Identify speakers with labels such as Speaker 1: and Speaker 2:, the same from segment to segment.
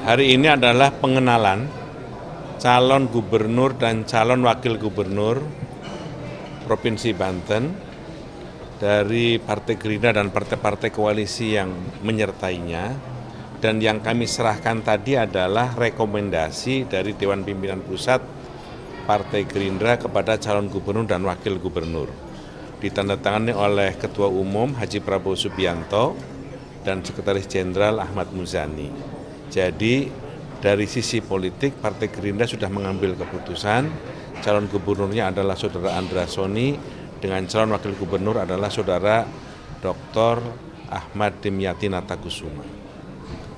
Speaker 1: Hari ini adalah pengenalan calon gubernur dan calon wakil gubernur Provinsi Banten dari Partai Gerindra dan partai-partai koalisi yang menyertainya. Dan yang kami serahkan tadi adalah rekomendasi dari Dewan Pimpinan Pusat Partai Gerindra kepada calon gubernur dan wakil gubernur. Ditandatangani oleh Ketua Umum Haji Prabowo Subianto dan Sekretaris Jenderal Ahmad Muzani. Jadi dari sisi politik Partai Gerindra sudah mengambil keputusan, calon gubernurnya adalah Saudara Andra Soni, dengan calon wakil gubernur adalah Saudara Dr. Ahmad Dimyati Natakusuma.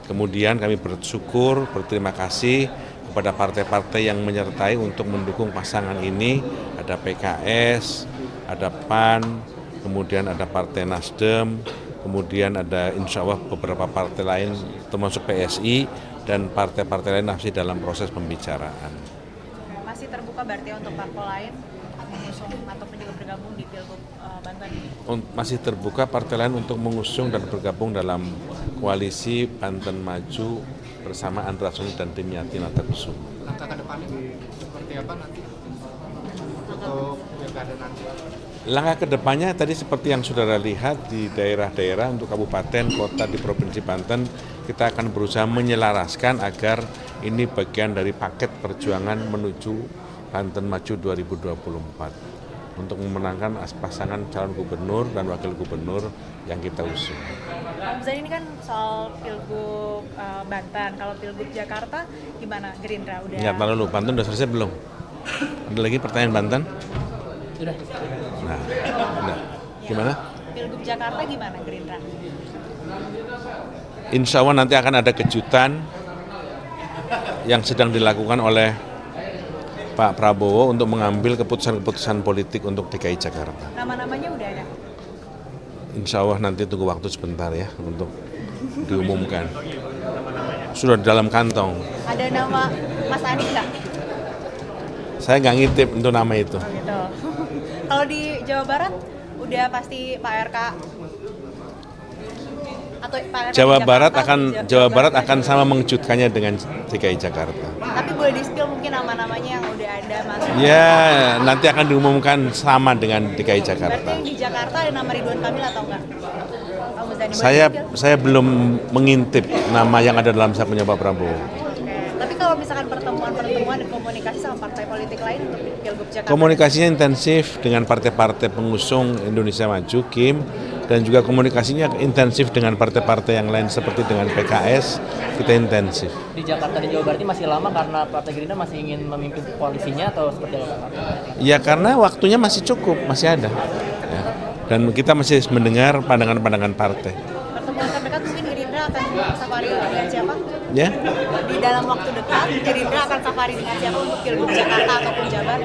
Speaker 1: Kemudian kami bersyukur, berterima kasih kepada partai-partai yang menyertai untuk mendukung pasangan ini. Ada PKS, ada PAN, kemudian ada Partai Nasdem, kemudian ada insya Allah beberapa partai lain termasuk PSI dan partai-partai lain masih dalam proses pembicaraan.
Speaker 2: Masih terbuka berarti untuk parpol lain mengusung ataupun juga bergabung di Pilgub Banten?
Speaker 1: Masih terbuka partai lain untuk mengusung dan bergabung dalam koalisi Banten Maju bersama Andra Soni dan Dimyati Natakusuma.
Speaker 3: Langkah ke depannya seperti apa nanti untuk pilkada nanti?
Speaker 1: Langkah ke depannya tadi seperti yang saudara lihat di daerah-daerah untuk kabupaten, kota di Provinsi Banten, kita akan berusaha menyelaraskan agar ini bagian dari paket perjuangan menuju Banten Maju 2024 untuk memenangkan pasangan calon gubernur dan wakil gubernur yang kita usung.
Speaker 2: Pak Muzani, ini kan soal Pilgub Banten, kalau Pilgub Jakarta gimana Gerindra? Udah?
Speaker 1: Ingat dulu, Banten udah selesai belum? Ada lagi pertanyaan Banten?
Speaker 3: Sudah.
Speaker 1: Nah, udah. Gimana?
Speaker 2: Pilgub Jakarta gimana Gerindra?
Speaker 1: Insya Allah nanti akan ada kejutan yang sedang dilakukan oleh Pak Prabowo untuk mengambil keputusan-keputusan politik untuk DKI Jakarta.
Speaker 2: Nama-namanya udah ada?
Speaker 1: Insya Allah nanti tunggu waktu sebentar ya untuk diumumkan. Sudah dalam kantong.
Speaker 2: Ada nama Mas Anies nggak?
Speaker 1: Saya nggak ngintip untuk nama itu.
Speaker 2: Oh gitu. Kalau di Jawa Barat udah pasti Pak RK atau Pak RK
Speaker 1: Jawa Barat akan sama mengejutkannya dengan DKI Jakarta.
Speaker 2: Tapi boleh di-spill mungkin nama-namanya yang udah ada masuk.
Speaker 1: Ya, nanti akan diumumkan sama dengan DKI
Speaker 2: Berarti
Speaker 1: Jakarta.
Speaker 2: yang di Jakarta ada nama Ridwan Kamil atau enggak? Pak Muzani, boleh di-spill?
Speaker 1: Saya belum mengintip nama yang ada dalam sakunya Pak Prabowo.
Speaker 2: Oke. Tapi kalau misalkan pertemuan dan komunikasi sama partai politik lain untuk Pilgub Jakarta?
Speaker 1: Komunikasinya intensif dengan partai-partai pengusung Indonesia Maju, KIM, dan juga komunikasinya intensif dengan partai-partai yang lain seperti dengan PKS, kita intensif.
Speaker 4: Di Jakarta dan Jawa Barat ini masih lama karena Partai Gerindra masih ingin memimpin koalisinya atau seperti apa Pak?
Speaker 1: Ya karena waktunya masih cukup, masih ada. Ya. Dan kita masih mendengar pandangan-pandangan partai.
Speaker 2: Pertemuan terdekat mungkin Gerindra akan safari dengan siapa?
Speaker 1: Ya,
Speaker 2: Di dalam waktu dekat Gerindra akan safari dengan siapa untuk Pilgub Jakarta ataupun Jabar?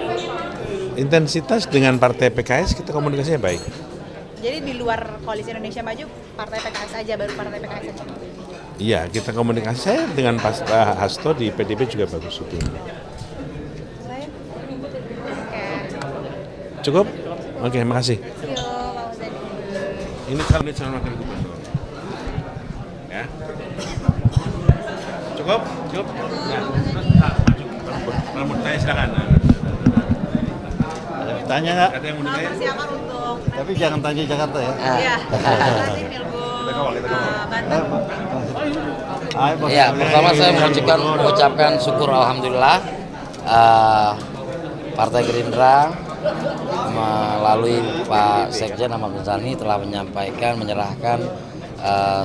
Speaker 1: intensitas dengan partai PKS kita komunikasinya baik.
Speaker 2: Jadi di luar Koalisi Indonesia Maju, partai PKS aja, baru partai PKS aja?
Speaker 1: Iya, kita komunikasi. Saya dengan Pak Hasto di PDIP juga bagus itu.
Speaker 2: Lain? Oke.
Speaker 1: Cukup? Oke, makasih.
Speaker 2: Yuk, Pak Muzani.
Speaker 1: Ini calon wakil gubernur. Ya. Cukup? Cukup? Ya. Kalau mau tanya silakan.
Speaker 5: Tanya nggak?
Speaker 1: Ada yang mau ditanya?
Speaker 2: Persiapan untuk
Speaker 5: Tapi jangan tanya Jakarta ya.
Speaker 2: Iya, nanti Pilgub Banten.
Speaker 6: Ya, pertama saya mengucapkan syukur alhamdulillah Partai Gerindra melalui Pak Sekjen Ahmad Muzani telah menyerahkan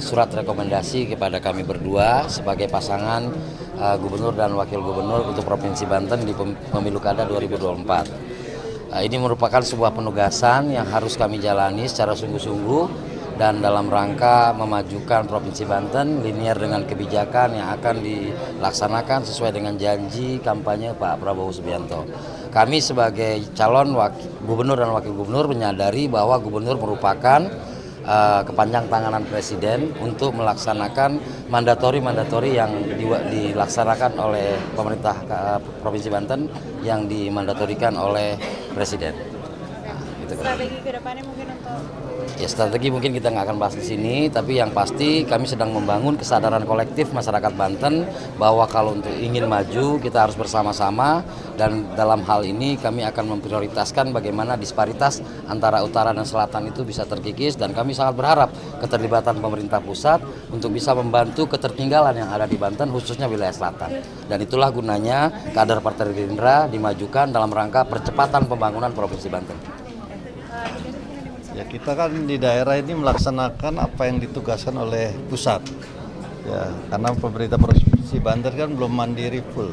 Speaker 6: surat rekomendasi kepada kami berdua sebagai pasangan gubernur dan wakil gubernur untuk Provinsi Banten di pemilu kada 2024. Ini merupakan sebuah penugasan yang harus kami jalani secara sungguh-sungguh dan dalam rangka memajukan Provinsi Banten linear dengan kebijakan yang akan dilaksanakan sesuai dengan janji kampanye Pak Prabowo Subianto. Kami sebagai calon gubernur dan wakil gubernur menyadari bahwa gubernur merupakan kepanjang tanganan Presiden untuk melaksanakan mandatori yang dilaksanakan oleh pemerintah Provinsi Banten yang dimandatorikan oleh Presiden.
Speaker 2: Strategi ke depannya mungkin untuk
Speaker 6: Ya strategi mungkin kita nggak akan bahas di sini, tapi yang pasti kami sedang membangun kesadaran kolektif masyarakat Banten bahwa kalau untuk ingin maju kita harus bersama-sama, dan dalam hal ini kami akan memprioritaskan bagaimana disparitas antara utara dan selatan itu bisa terkikis, dan kami sangat berharap keterlibatan pemerintah pusat untuk bisa membantu ketertinggalan yang ada di Banten khususnya wilayah selatan. Dan itulah gunanya kader Partai Gerindra dimajukan dalam rangka percepatan pembangunan Provinsi Banten.
Speaker 5: Ya, kita kan di daerah ini melaksanakan apa yang ditugaskan oleh pusat. Ya, karena pemerintah Provinsi Banten kan belum mandiri full.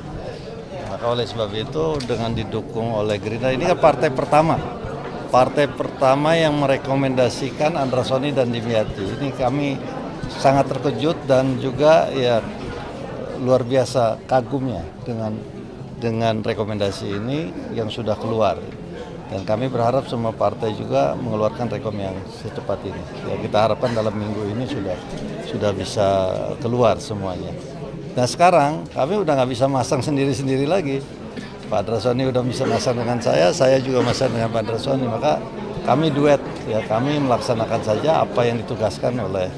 Speaker 5: Maka oleh sebab itu dengan didukung oleh Gerindra, ini kan partai pertama yang merekomendasikan Andra Soni dan Dimyati. Ini kami sangat terkejut dan juga ya luar biasa kagumnya dengan rekomendasi ini yang sudah keluar. Dan kami berharap semua partai juga mengeluarkan rekom yang secepat ini. Ya, kita harapkan dalam minggu ini sudah bisa keluar semuanya. Nah sekarang kami udah nggak bisa masang sendiri-sendiri lagi. Pak Andra Soni udah bisa masang dengan saya juga masang dengan Pak Andra Soni. Maka kami duet, ya kami melaksanakan saja apa yang ditugaskan oleh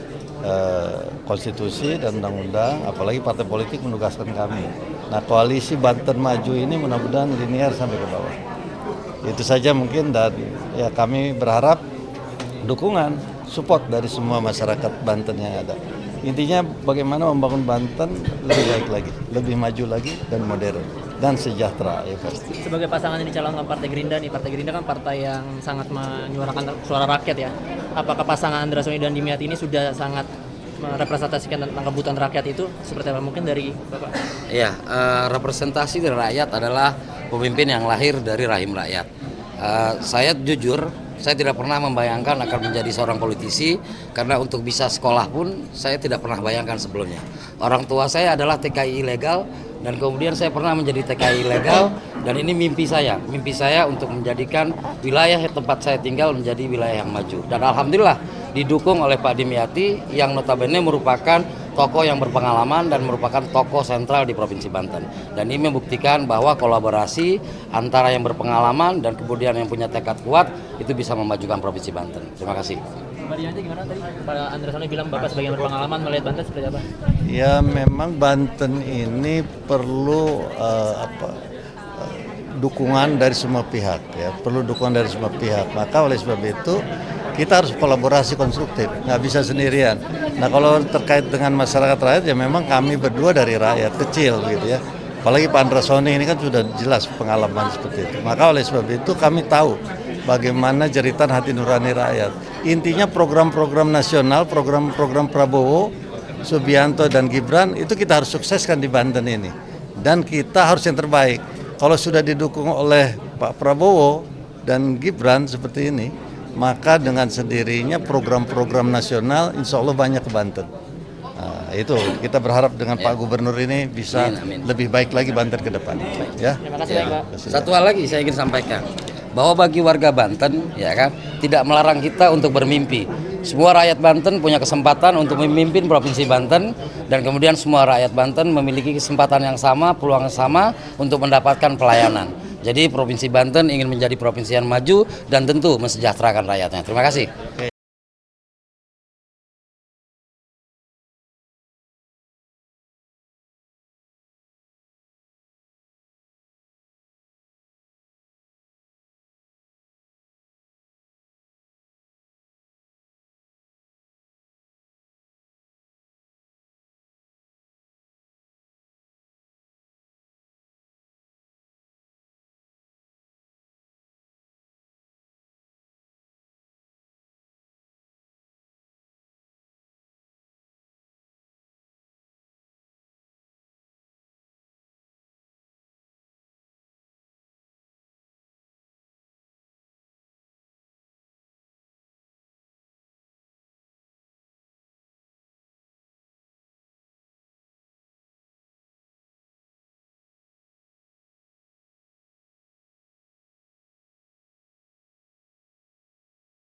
Speaker 5: konstitusi dan undang-undang, apalagi partai politik menugaskan kami. Nah koalisi Banten Maju ini mudah-mudahan linear sampai ke bawah. Itu saja mungkin, dan ya kami berharap dukungan, support dari semua masyarakat Banten yang ada. Intinya bagaimana membangun Banten lebih baik lagi, lebih maju lagi dan modern dan sejahtera ya pasti.
Speaker 4: Sebagai pasangan yang dicalonkan Partai Gerindra nih, Partai Gerindra kan partai yang sangat menyuarakan suara rakyat ya. Apakah pasangan Andra Soni dan Dimyati ini sudah sangat merepresentasikan tentang kebutuhan rakyat itu seperti apa mungkin dari Bapak?
Speaker 6: Ya, representasi dari rakyat adalah pemimpin yang lahir dari rahim rakyat. Saya jujur, saya tidak pernah membayangkan akan menjadi seorang politisi, karena untuk bisa sekolah pun saya tidak pernah bayangkan sebelumnya. Orang tua saya adalah TKI ilegal, dan kemudian saya pernah menjadi TKI ilegal, dan ini mimpi saya untuk menjadikan wilayah tempat saya tinggal menjadi wilayah yang maju. Dan alhamdulillah didukung oleh Pak Dimyati yang notabene merupakan tokoh yang berpengalaman dan merupakan tokoh sentral di Provinsi Banten. Dan ini membuktikan bahwa kolaborasi antara yang berpengalaman dan kemudian yang punya tekad kuat itu bisa memajukan Provinsi Banten. Terima kasih.
Speaker 4: Mbak Dimyati gimana tadi? Pak Andra Soni bilang Bapak sebagai yang berpengalaman melihat Banten seperti apa?
Speaker 5: Ya memang Banten ini perlu dukungan dari semua pihak, ya perlu dukungan dari semua pihak. Maka oleh sebab itu kita harus kolaborasi konstruktif, nggak bisa sendirian. Nah kalau terkait dengan masyarakat rakyat, ya memang kami berdua dari rakyat kecil gitu ya. Apalagi Pak Andra Soni ini kan sudah jelas pengalaman seperti itu. Maka oleh sebab itu kami tahu bagaimana jeritan hati nurani rakyat. Intinya program-program nasional, program-program Prabowo, Subianto dan Gibran itu kita harus sukseskan di Banten ini. Dan kita harus yang terbaik. Kalau sudah didukung oleh Pak Prabowo dan Gibran seperti ini, maka dengan sendirinya program-program nasional insya Allah banyak ke Banten. Nah, itu kita berharap dengan Pak Gubernur ini bisa lebih baik lagi Banten ke depan. Ya.
Speaker 4: Terima kasih Pak.
Speaker 6: Satu hal lagi saya ingin sampaikan, bahwa bagi warga Banten ya kan tidak melarang kita untuk bermimpi. Semua rakyat Banten punya kesempatan untuk memimpin Provinsi Banten, dan kemudian semua rakyat Banten memiliki kesempatan yang sama, peluang yang sama untuk mendapatkan pelayanan. Jadi Provinsi Banten ingin menjadi provinsi yang maju dan tentu mensejahterakan rakyatnya. Terima kasih.